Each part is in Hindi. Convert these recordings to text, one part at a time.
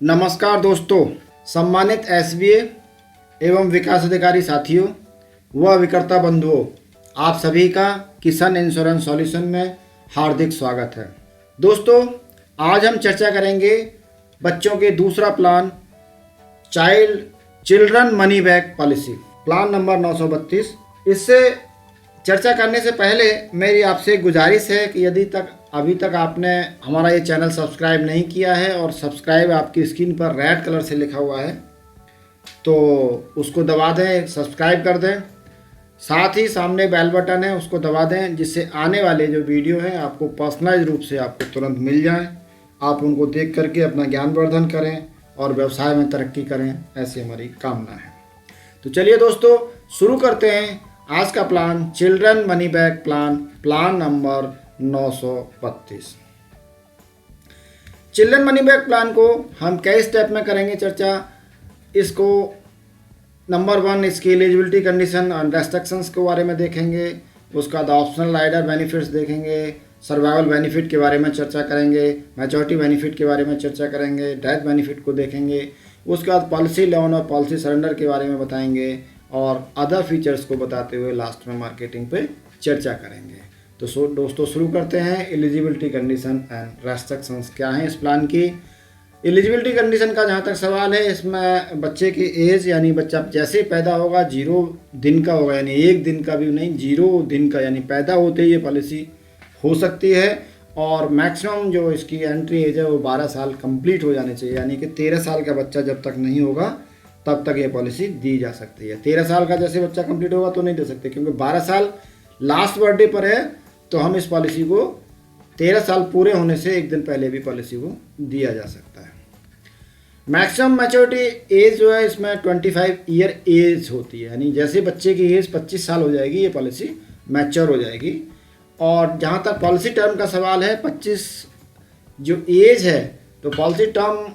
नमस्कार दोस्तों, सम्मानित एसबीए एवं विकास अधिकारी साथियों व विक्रेता बंधुओं, आप सभी का किसान इंश्योरेंस सॉल्यूशन में हार्दिक स्वागत है। दोस्तों, आज हम चर्चा करेंगे बच्चों के दूसरा plan children money back policy, plan number 932। इससे चर्चा करने से पहले मेरी आपसे गुजारिश है कि यदि अभी तक आपने हमारा ये चैनल सब्सक्राइब नहीं किया है और सब्सक्राइब आपकी स्क्रीन पर रेड कलर से लिखा हुआ है तो उसको दबा दें, सब्सक्राइब कर दें। साथ ही सामने बेल बटन है, उसको दबा दें, जिससे आने वाले जो वीडियो हैं आपको पर्सनलाइज रूप से आपको तुरंत मिल जाएं। आप उनको देख करके अपना ज्ञानवर्धन करें और व्यवसाय में तरक्की करें, ऐसी हमारी कामना है। तो चलिए दोस्तों, शुरू करते हैं आज का plan children money back plan number 932। Children money back plan को हम कई स्टेप में करेंगे चर्चा। इसको नंबर 1 इसकी एलिजिबिलिटी कंडीशन और रेस्ट्रिक्शंस के बारे में देखेंगे, उसका बाद ऑप्शनल राइडर बेनिफिट्स देखेंगे, सर्वाइवल बेनिफिट के बारे में चर्चा करेंगे, मैच्योरिटी बेनिफिट के बारे में चर्चा करेंगे, डेथ बेनिफिट को देखेंगे, उसके बाद पॉलिसी लोन और पॉलिसी सरेंडर के बारे में बताएंगे और अदर फीचर्स को बताते हुए लास्ट में मार्केटिंग पे चर्चा करेंगे। तो दोस्तों, शुरू करते हैं। एलिजिबिलिटी कंडीशन एंड रेस्ट्रिक्शंस क्या हैं इस प्लान की। एलिजिबिलिटी कंडीशन का जहाँ तक सवाल है, इसमें बच्चे की एज यानी बच्चा जैसे पैदा होगा 0 दिन का होगा, यानी 1 दिन का भी नहीं, 0 दिन का, यानी पैदा होते ही ये पॉलिसी हो सकती है। और मैक्सिमम जो इसकी एंट्री एज है वो 12 साल कंप्लीट हो जानी चाहिए, यानी कि 13 साल का बच्चा जब तक नहीं होगा तब तक ये पॉलिसी दी जा सकती है। 13 साल का जैसे बच्चा कंप्लीट होगा तो नहीं दे सकते, क्योंकि 12 साल लास्ट बर्थडे पर है, तो हम इस पॉलिसी को 13 साल पूरे होने से 1 दिन पहले भी पॉलिसी को दिया जा सकता है। मैक्सिमम मैच्योरिटी एज जो है इसमें 25 ईयर एज होती है, यानी जैसे बच्चे की एज 25 साल हो जाएगी ये पॉलिसी मैच्योर हो जाएगी। और जहाँ तक पॉलिसी टर्म का सवाल है, 25 जो एज है, तो पॉलिसी टर्म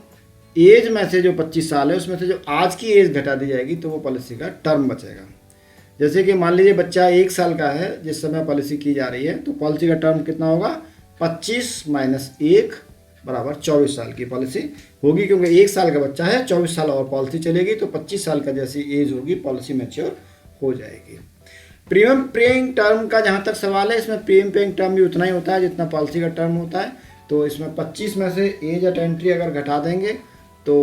एज में से जो 25 साल है उसमें से जो आज की एज घटा दी जाएगी तो वो पॉलिसी का टर्म बचेगा। जैसे कि मान लीजिए बच्चा 1 साल का है जिस समय पॉलिसी की जा रही है, तो पॉलिसी का टर्म कितना होगा, 25 - 1 बराबर 24 साल की पॉलिसी होगी, क्योंकि 1 साल का बच्चा है, 24 साल और पॉलिसी चलेगी, तो 25 साल का जैसी एज होगी पॉलिसी मैच्योर हो जाएगी। प्रीमियम पेइंग टर्म का जहाँ तक सवाल है, इसमें प्रीमियम पेइंग टर्म भी उतना ही होता है जितना पॉलिसी का टर्म होता है। तो इसमें 25 में से एज एट एंट्री अगर घटा देंगे तो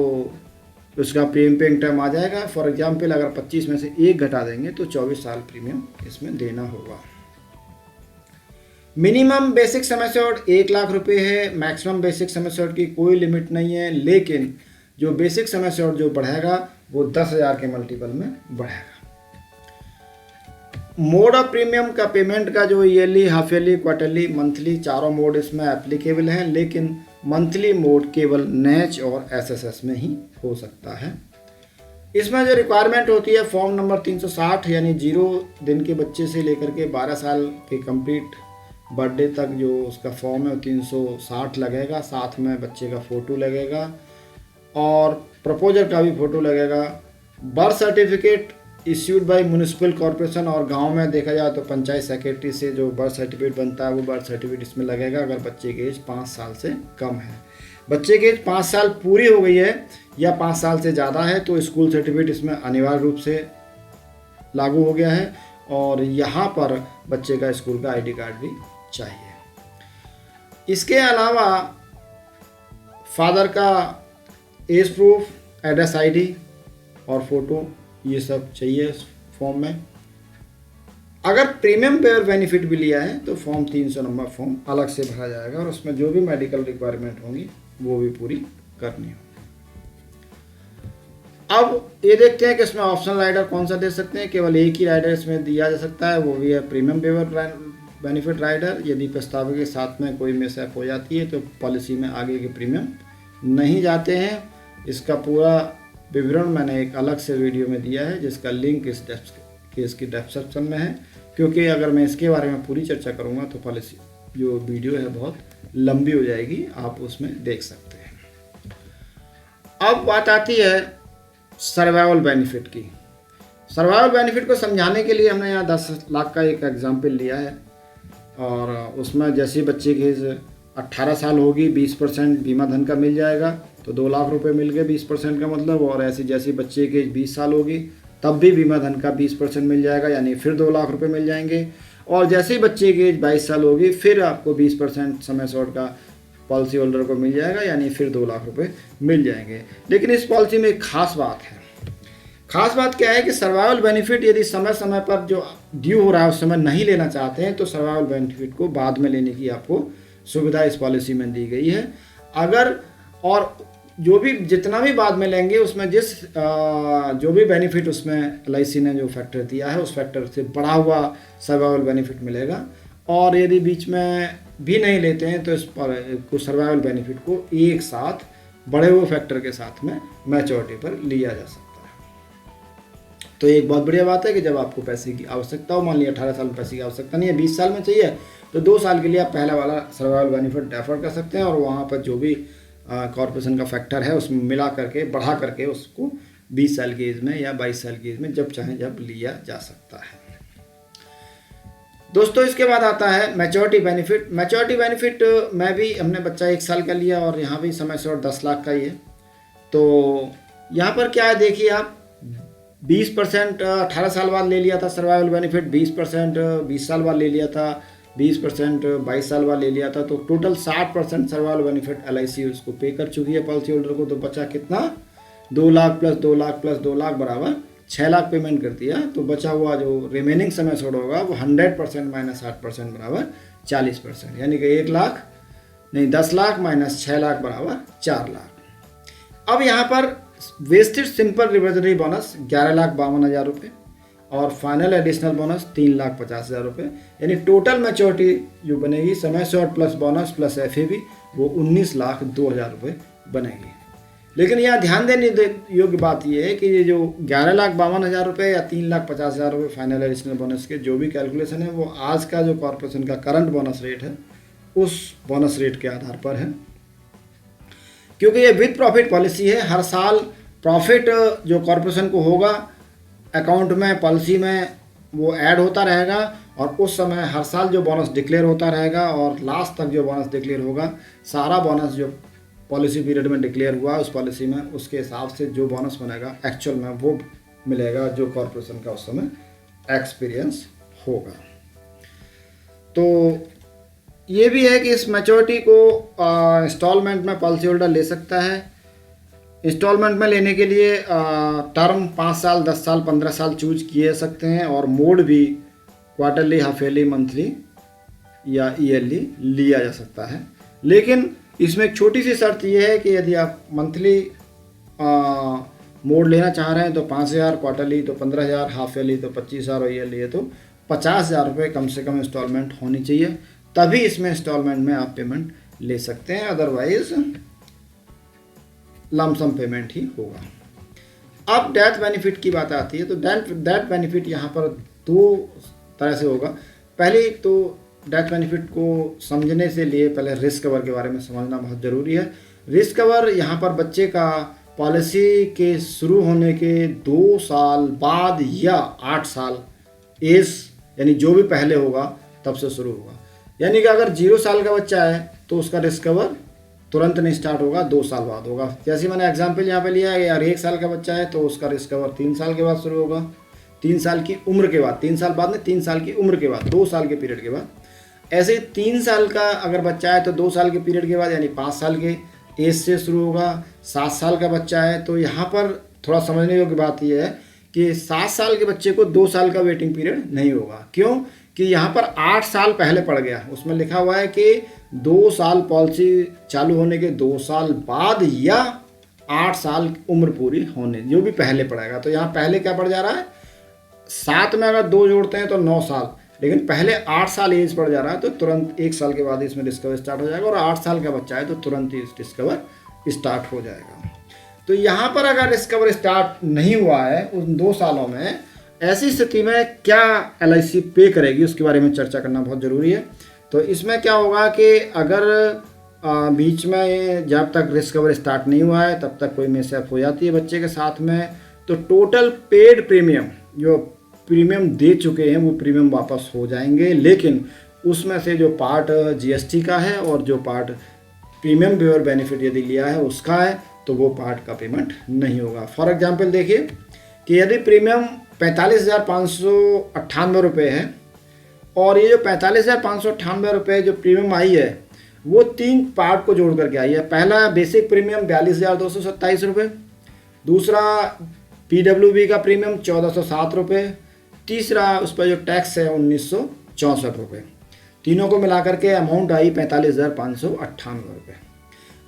उसका प्रीमियम पेइंग टर्म आ जाएगा। फॉर एग्जांपल अगर 25 में से 1 घटा देंगे तो 24 साल प्रीमियम इसमें देना होगा। Minimum basic sum assured 1 lakh रुपए है। मैक्सिमम बेसिक सम एश्योर्ड की कोई लिमिट नहीं है, लेकिन जो बेसिक सम एश्योर्ड जो बढ़ेगा वो 10,000 के मल्टीपल में बढ़ेगा। मोड ऑफ प्रीमियम का पेमेंट का जो yearly, half yearly, quarterly, monthly, चारों मोड इसमें एप्लीकेबल हैं, लेकिन मंथली मोड केवल नेच और एसएसएस में ही हो सकता है। इसमें जो रिक्वायरमेंट होती है फॉर्म नंबर 360, यानी 0 दिन के बच्चे से लेकर के 12 साल के कंप्लीट बर्थडे तक जो उसका फॉर्म है वो 360 लगेगा। साथ में बच्चे का फ़ोटो लगेगा और प्रपोजर का भी फ़ोटो लगेगा। Birth certificate issued by municipal corporation, और गांव में देखा जाए तो पंचायत सेक्रेटरी से जो बर्थ सर्टिफिकेट बनता है वो बर्थ सर्टिफिकेट इसमें लगेगा अगर बच्चे की एज 5 साल से कम है। बच्चे की एज 5 साल पूरी हो गई है या 5 साल से ज़्यादा है तो स्कूल सर्टिफिकेट इसमें अनिवार्य रूप से लागू हो गया है, और यहाँ पर बच्चे का स्कूल का ID कार्ड भी चाहिए। इसके अलावा फादर का एज प्रूफ, एड्रेस ID और फोटो, ये सब चाहिए इस फॉर्म में। अगर प्रीमियम पेयर बेनिफिट भी लिया है तो फॉर्म 300 नंबर फॉर्म अलग से भरा जाएगा और उसमें जो भी मेडिकल रिक्वायरमेंट होंगी वो भी पूरी करनी होगी। अब ये देखते हैं कि इसमें ऑप्शनल राइडर कौन सा दे सकते हैं। केवल एक ही राइडर इसमें दिया जा सकता है, वो भी है प्रीमियम पेयर बेनिफिट राइडर। यदि प्रस्ताव के साथ में कोई मिसहैप हो जाती है तो पॉलिसी में आगे के प्रीमियम नहीं जाते हैं। इसका पूरा विवरण मैंने एक अलग से वीडियो में दिया है जिसका लिंक इसकी डिस्क्रिप्शन में है, क्योंकि अगर मैं इसके बारे में पूरी चर्चा करूंगा तो पॉलिसी जो वीडियो है बहुत लंबी हो जाएगी, आप उसमें देख सकते हैं। अब बात आती है सर्वाइवल बेनिफिट की। सर्वाइवल बेनिफिट को समझाने के लिए हमने यहाँ 10 लाख का एक एग्जाम्पल लिया है, और उसमें जैसे बच्चे की एज 18 साल होगी 20% बीमा धन का मिल जाएगा, तो 2 लाख रुपए मिल गए 20% का मतलब। और ऐसी जैसी बच्चे की 20 साल होगी तब भी बीमा धन का 20% मिल जाएगा, यानी फिर 2 लाख रुपए मिल जाएंगे। और जैसे ही बच्चे की एज 22 साल होगी फिर आपको 20% समय शॉर्ट का पॉलिसी होल्डर को मिल जाएगा, यानी फिर 2 लाख रुपए मिल जाएंगे। लेकिन इस पॉलिसी में एक खास बात है। खास बात क्या है कि सर्वाइवल बेनिफिट यदि समय समय पर जो ड्यू हो रहा है उस समय नहीं लेना चाहते हैं तो सर्वाइवल बेनिफिट को बाद में लेने की आपको सुविधा इस पॉलिसी में दी गई है। अगर और जो भी जितना भी बाद में लेंगे उसमें जो भी बेनिफिट उसमें LIC ने जो फैक्टर दिया है उस फैक्टर से बढ़ा हुआ सर्वाइवल बेनिफिट मिलेगा। और यदि बीच में भी नहीं लेते हैं तो इस सर्वाइवल बेनिफिट को एक साथ बढ़े हुए फैक्टर के साथ में मैच्योरिटी पर लिया जा सकता है। तो एक बहुत बढ़िया बात है कि जब आपको पैसे की आवश्यकता हो, मान लिया 18 साल में पैसे की आवश्यकता नहीं है, 20 साल में चाहिए, तो 2 साल के लिए आप पहला वाला सर्वाइवल बेनिफिट डेफर कर सकते हैं और वहाँ पर जो भी कॉर्पोरेशन का फैक्टर है उसमें मिला करके बढ़ा करके उसको 20 साल की एज में या 22 साल की एज में जब चाहें जब लिया जा सकता है। दोस्तों इसके बाद आता है मैच्योरिटी बेनिफिट। मैच्योरिटी बेनिफिट में भी हमने बच्चा 1 साल का लिया और यहाँ भी समय शॉर्ट 10 लाख का ही है। तो यहाँ पर क्या है देखिए आप, 20% 18 साल बाद ले लिया था सर्वाइवल बेनिफिट, 20% 20 साल बाद ले लिया था, 20% 22 साल बाद ले लिया था, तो टोटल 60% सर्वाइवल बेनिफिट LIC उसको पे कर चुकी है पॉलिसी होल्डर को। तो बचा कितना, 2 लाख प्लस 2 लाख प्लस 2 लाख बराबर 6 लाख पेमेंट कर दिया। तो बचा हुआ जो रिमेनिंग समय छोड़ होगा वो 100% माइनस 60% बराबर 40%, यानी कि 10 लाख माइनस 6 लाख बराबर 4 लाख। अब यहाँ पर वेस्टेड सिंपल रिवर्सरी बोनस 11,52,000 रुपये और फाइनल एडिशनल बोनस 3,50,000 रुपये, यानी टोटल मैच्योरिटी जो बनेगी समय short plus bonus plus FAB वो 19,02,000 रुपये बनेगी। लेकिन यहाँ ध्यान देने योग्य बात ये है कि ये जो 11,52,000 रुपये या 3,50,000 रुपये फाइनल एडिशनल बोनस के जो भी कैलकुलेशन है वो आज का जो कॉर्पोरेशन का करंट बोनस रेट है उस बोनस रेट के आधार पर है, क्योंकि ये विद प्रॉफिट पॉलिसी है। हर साल प्रॉफिट जो कॉर्पोरेशन को होगा अकाउंट में पॉलिसी में वो ऐड होता रहेगा और उस समय हर साल जो बोनस डिक्लेयर होता रहेगा और लास्ट तक जो बोनस डिक्लेयर होगा सारा बोनस जो पॉलिसी पीरियड में डिक्लेयर हुआ उस पॉलिसी में उसके हिसाब से जो बोनस बनेगा एक्चुअल में वो मिलेगा जो कॉर्पोरेशन का उस समय एक्सपीरियंस होगा। तो ये भी है कि इस मैच्योरिटी को इंस्टॉलमेंट में पॉलिसी होल्डर ले सकता है। इंस्टॉलमेंट में लेने के लिए टर्म 5 साल 10 साल 15 साल चूज किए सकते हैं और मोड भी क्वार्टरली हाफ ईयरली मंथली या ईयरली लिया जा सकता है। लेकिन इसमें एक छोटी सी शर्त ये है कि यदि आप मंथली मोड लेना चाह रहे हैं तो 5,000, क्वार्टरली तो 15,000, हाफ ईयरली तो 25,000 और ईयरली है तो 50,000 रुपये कम से कम इंस्टॉलमेंट होनी चाहिए, तभी इसमें इंस्टॉलमेंट में आप पेमेंट ले सकते हैं, अदरवाइज लमसम पेमेंट ही होगा। अब डेथ बेनिफिट की बात आती है तो डेथ बेनिफिट यहाँ पर 2 तरह से होगा। पहले तो डेथ बेनिफिट को समझने से लिए पहले रिस्क कवर के बारे में समझना बहुत ज़रूरी है। रिस्क कवर यहाँ पर बच्चे का पॉलिसी के शुरू होने के 2 साल बाद या 8 साल एज यानी जो भी पहले होगा तब से शुरू होगा। यानी कि अगर 0 साल का बच्चा है तो उसका रिस्क कवर तुरंत नहीं स्टार्ट होगा, 2 साल बाद होगा। जैसे मैंने एग्जांपल यहाँ पे लिया है, यार 1 साल का बच्चा है तो उसका रिस्क कवर 3 साल के बाद शुरू होगा, 3 साल की उम्र के बाद, 3 साल बाद नहीं 3 साल की उम्र के बाद, 2 साल के पीरियड के बाद। ऐसे 3 साल का अगर बच्चा है तो 2 साल के पीरियड के बाद यानी 5 साल के एज से शुरू होगा। 7 साल का बच्चा है तो यहाँ पर थोड़ा समझने योग्य बात यह है कि 7 साल के बच्चे को 2 साल का वेटिंग पीरियड नहीं होगा। क्यों कि यहाँ पर 8 साल पहले पड़ गया, उसमें लिखा हुआ है कि 2 साल पॉलिसी चालू होने के 2 साल बाद या 8 साल उम्र पूरी होने, जो भी पहले पड़ेगा। तो यहाँ पहले क्या पड़ जा रहा है, 7 में अगर 2 जोड़ते हैं तो 9 साल, लेकिन पहले 8 साल एज पड़ जा रहा है तो तुरंत 1 साल के बाद इसमें डिस्कवर स्टार्ट हो जाएगा और 8 साल का बच्चा है तो तुरंत ही डिस्कवर स्टार्ट हो जाएगा। तो यहाँ पर अगर डिस्कवर स्टार्ट नहीं हुआ है उन 2 सालों में, ऐसी स्थिति में क्या LIC पे करेगी उसके बारे में चर्चा करना बहुत ज़रूरी है। तो इसमें क्या होगा कि अगर बीच में जब तक डिस्कवर स्टार्ट नहीं हुआ है तब तक कोई मिसहैप हो जाती है बच्चे के साथ में, तो टोटल पेड प्रीमियम जो प्रीमियम दे चुके हैं वो प्रीमियम वापस हो जाएंगे, लेकिन उसमें से जो पार्ट जीएसटी का है और जो पार्ट प्रीमियम वेवर बेनिफिट यदि लिया है उसका है, तो वो पार्ट का पेमेंट नहीं होगा। फॉर एग्जांपल देखिए कि यदि प्रीमियम 45,598 रुपये है और ये जो 45,598 रुपये जो प्रीमियम आई है वो 3 पार्ट को जोड़ करके आई है। पहला बेसिक प्रीमियम 42,227 रुपये, दूसरा पीडब्ल्यूबी का प्रीमियम 1,407 रुपये, तीसरा उस पर जो टैक्स है 1,964 रुपये। तीनों को मिला करके अमाउंट आई 45,598 रुपये।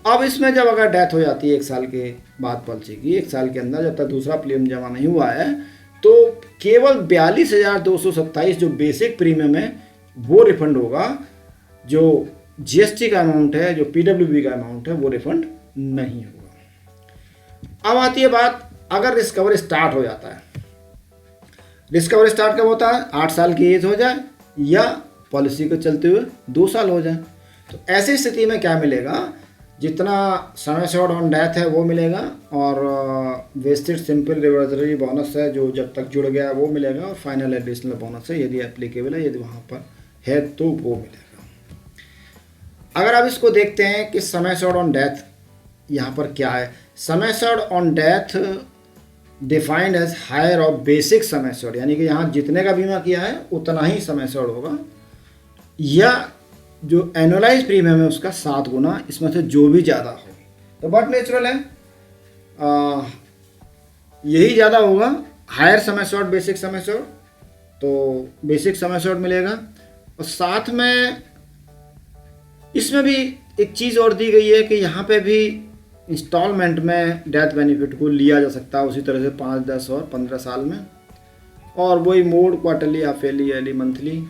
अब इसमें जब अगर डेथ हो जाती है 1 साल के बाद पॉलिसी की, 1 साल के अंदर जब तक दूसरा प्रीमियम जमा नहीं हुआ है, तो केवल 42,227 जो बेसिक प्रीमियम है वो रिफंड होगा। जो जीएसटी का अमाउंट है, जो पीडब्ल्यूबी का अमाउंट है, वो रिफंड नहीं होगा। अब आती है बात, अगर रिस्कवर स्टार्ट हो जाता है, रिस्कवर स्टार्ट कब होता है? 8 साल की एज हो जाए या पॉलिसी को चलते हुए 2 साल हो जाए। तो ऐसी स्थिति में क्या मिलेगा? जितना सम एश्योर्ड ऑन डेथ है वो मिलेगा और वेस्टेड सिंपल रिवर्सरी बोनस है जो जब तक जुड़ गया है वो मिलेगा, और फाइनल एडिशनल बोनस है यदि एप्लीकेबल है, यदि वहाँ पर है तो वो मिलेगा। अगर आप इसको देखते हैं कि सम एश्योर्ड ऑन डेथ यहाँ पर क्या है। Sum assured on death defined as higher of basic sum assured, यानी कि यहाँ जितने का बीमा किया है उतना ही सम एश्योर्ड होगा, या जो एनुअलाइज प्रीमियम है उसका 7 गुना, इसमें से जो भी ज़्यादा हो तो बट नेचुरल है यही ज़्यादा होगा। Higher sum assured basic sum assured, तो बेसिक सम एश्योर्ड मिलेगा। और साथ में इसमें भी एक चीज़ और दी गई है कि यहाँ पे भी इंस्टॉलमेंट में डेथ बेनिफिट को लिया जा सकता है, उसी तरह से 5, 10 और 15 साल में, और वही mode quarterly, half yearly, yearly, monthly,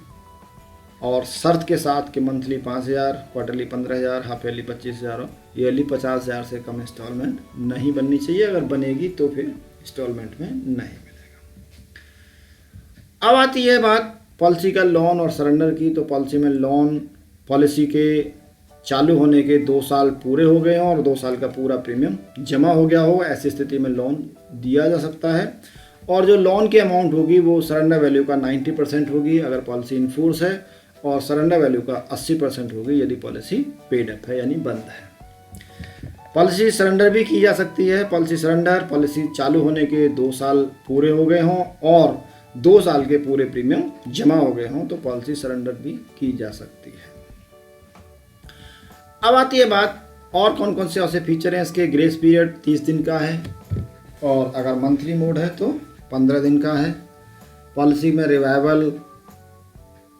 और शर्त के साथ कि monthly 5,000, quarterly 15,000, half yearly 25,000, yearly 50,000 से कम इंस्टॉलमेंट नहीं बननी चाहिए। अगर बनेगी तो फिर इंस्टॉलमेंट में नहीं मिलेगा। अब आती है बात पॉलिसी का लोन और सरेंडर की। तो पॉलिसी में लोन, पॉलिसी के चालू होने के 2 साल पूरे हो गए हों और 2 साल का पूरा प्रीमियम जमा हो गया हो, ऐसी स्थिति में लोन दिया जा सकता है। और जो लोन की अमाउंट होगी वो सरेंडर वैल्यू का 90% होगी अगर पॉलिसी इन फोर्स है, और सरेंडर वैल्यू का 80% होगी यदि पॉलिसी पेड अप है यानी बंद है। पॉलिसी सरेंडर भी की जा सकती है। पॉलिसी सरेंडर, पॉलिसी चालू होने के 2 साल पूरे हो गए हों और 2 साल के पूरे प्रीमियम जमा हो गए हों तो पॉलिसी सरेंडर भी की जा सकती है। अब आती है बात और कौन कौन से ऐसे फीचर हैं इसके। ग्रेस पीरियड 30 दिन का है, और अगर मंथली मोड है तो 15 दिन का है। पॉलिसी में रिवाइवल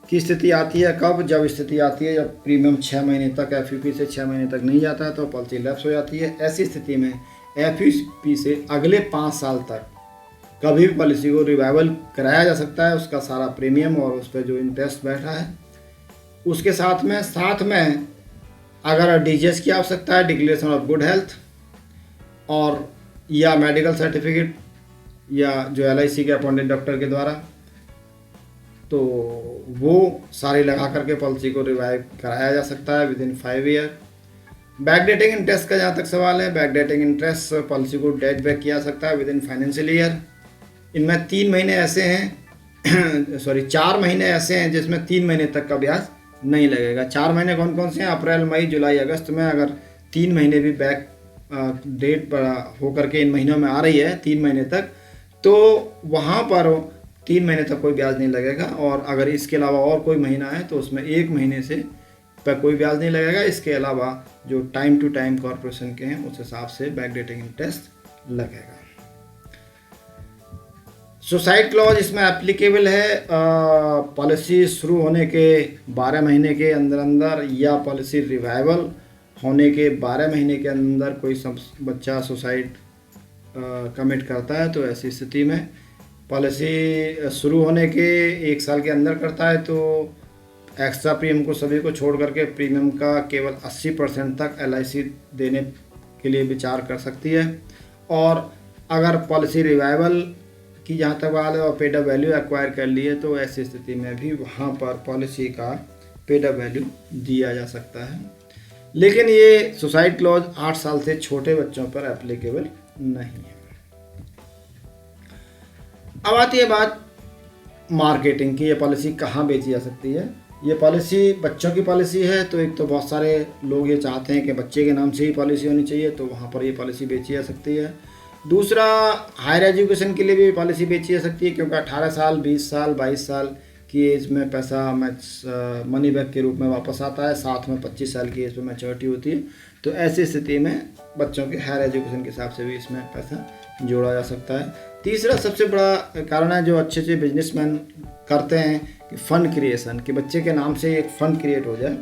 की स्थिति आती है कब? जब स्थिति आती है जब प्रीमियम 6 महीने तक एफयूपी से 6 महीने तक नहीं जाता है तो पॉलिसी लैप्स हो जाती है। ऐसी स्थिति में एफयूपी से अगले 5 साल तक कभी भी पॉलिसी को रिवाइवल कराया जा सकता है, उसका सारा प्रीमियम और उस पर जो इंटरेस्ट बैठा है उसके साथ में अगर डीजीएस की आवश्यकता है, डिक्लेरेशन ऑफ गुड हेल्थ, और या मेडिकल सर्टिफिकेट, या जो एलआईसी के अपॉइंटेड डॉक्टर के द्वारा, तो वो सारे लगा करके पॉलिसी को रिवाइव कराया जा सकता है with in 5 year. Backdating interest का जहाँ तक सवाल है, बैकडेटिंग इंटरेस्ट पॉलिसी को डेट बैक किया जा सकता है विद इन फाइनेंशियल ईयर। इनमें 3 महीने ऐसे हैं 4 महीने ऐसे हैं जिसमें 3 महीने तक का ब्याज नहीं लगेगा। 4 महीने कौन कौन से हैं? अप्रैल, मई, जुलाई, अगस्त में अगर 3 महीने भी बैक डेट पर होकर के इन महीनों में आ रही है 3 महीने तक, तो वहाँ पर 3 महीने तक कोई ब्याज नहीं लगेगा। और अगर इसके अलावा और कोई महीना है तो उसमें 1 महीने से पर कोई ब्याज नहीं लगेगा। इसके अलावा जो टाइम टू टाइम कॉर्पोरेशन के हैं उस हिसाब से बैकडेटिंग इंटरेस्ट लगेगा। सुसाइड क्लॉज इसमें एप्लीकेबल है पॉलिसी शुरू होने के 12 महीने के अंदर या पॉलिसी रिवाइवल होने के 12 महीने के अंदर कोई बच्चा सुसाइड कमिट करता है तो ऐसी स्थिति में पॉलिसी शुरू होने के 1 साल के अंदर करता है तो एक्स्ट्रा प्रीमियम को सभी को छोड़ करके प्रीमियम का केवल 80% तक एलआईसी देने के लिए विचार कर सकती है। और अगर पॉलिसी रिवाइवल की जहाँ तक बात है और पेड अप वैल्यू एक्वायर कर लिए तो ऐसी स्थिति में भी वहाँ पर पॉलिसी का पेड अप वैल्यू दिया जा सकता है। लेकिन ये सुसाइड क्लॉज 8 साल से छोटे बच्चों पर एप्लीकेबल नहीं है। अब आती है बात मार्केटिंग की, ये पॉलिसी कहाँ बेची जा सकती है। ये पॉलिसी बच्चों की पॉलिसी है, तो एक तो बहुत सारे लोग ये चाहते हैं कि बच्चे के नाम से ही पॉलिसी होनी चाहिए, तो वहाँ पर ये पॉलिसी बेची जा सकती है। दूसरा, हायर एजुकेशन के लिए भी पॉलिसी बेची जा सकती है, क्योंकि 18 साल, 20 साल, 22 साल की एज में पैसा मनी बैक के रूप में वापस आता है, साथ में 25 साल की एज पे मैच्योरिटी होती है। तो ऐसी स्थिति में बच्चों के हायर एजुकेशन के हिसाब से भी इसमें पैसा जोड़ा जा सकता है। तीसरा सबसे बड़ा कारण है जो अच्छे अच्छे बिजनेसमैन करते हैं कि फ़ंड क्रिएशन, कि बच्चे के नाम से एक फ़ंड क्रिएट हो जाए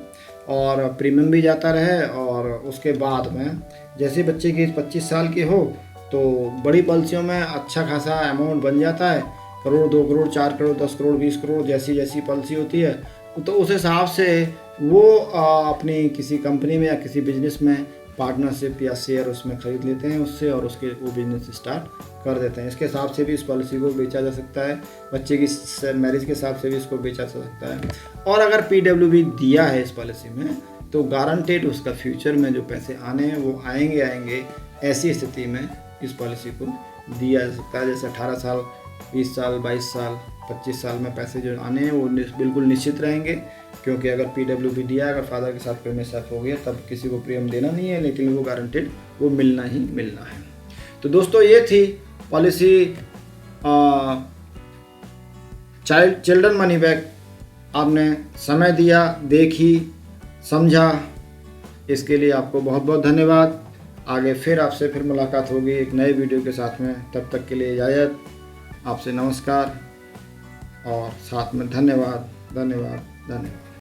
और प्रीमियम भी जाता रहे, और उसके बाद में जैसे बच्चे की 25 साल की हो तो बड़ी पॉलिसियों में अच्छा खासा अमाउंट बन जाता है, करोड़, 2 करोड़, 4 करोड़, 10 करोड़, 20 करोड़, जैसी जैसी पॉलिसी होती है, तो उस हिसाब से वो अपनी किसी कंपनी में या किसी बिजनेस में पार्टनरशिप या शेयर उसमें खरीद लेते हैं उससे, और उसके वो बिजनेस स्टार्ट कर देते हैं। इसके हिसाब से भी इस पॉलिसी को बेचा जा सकता है, बच्चे की मैरिज के हिसाब से भी इसको बेचा जा सकता है। और अगर PWB दिया है इस पॉलिसी में, तो गारंटेड उसका फ्यूचर में जो पैसे आने हैं वो आएंगे। ऐसी स्थिति में इस पॉलिसी को दिया जा सकता है। जैसे 18 साल, 20 साल, 22 साल, 25 साल में पैसे जो आने हैं वो बिल्कुल निश्चित रहेंगे, क्योंकि अगर PWB दिया, अगर फादर के साथ प्रीमियम साथ हो गया, तब किसी को प्रीमियम देना नहीं है, लेकिन वो गारंटेड वो मिलना ही मिलना है। तो दोस्तों, ये थी पॉलिसी चिल्ड्रन मनी बैक। आपने समय दिया, देखी, समझा, इसके लिए आपको बहुत बहुत धन्यवाद। आगे फिर आपसे फिर मुलाकात होगी एक नए वीडियो के साथ में। तब तक के लिए इजाज़त, आपसे नमस्कार और साथ में धन्यवाद, धन्यवाद, धन्यवाद।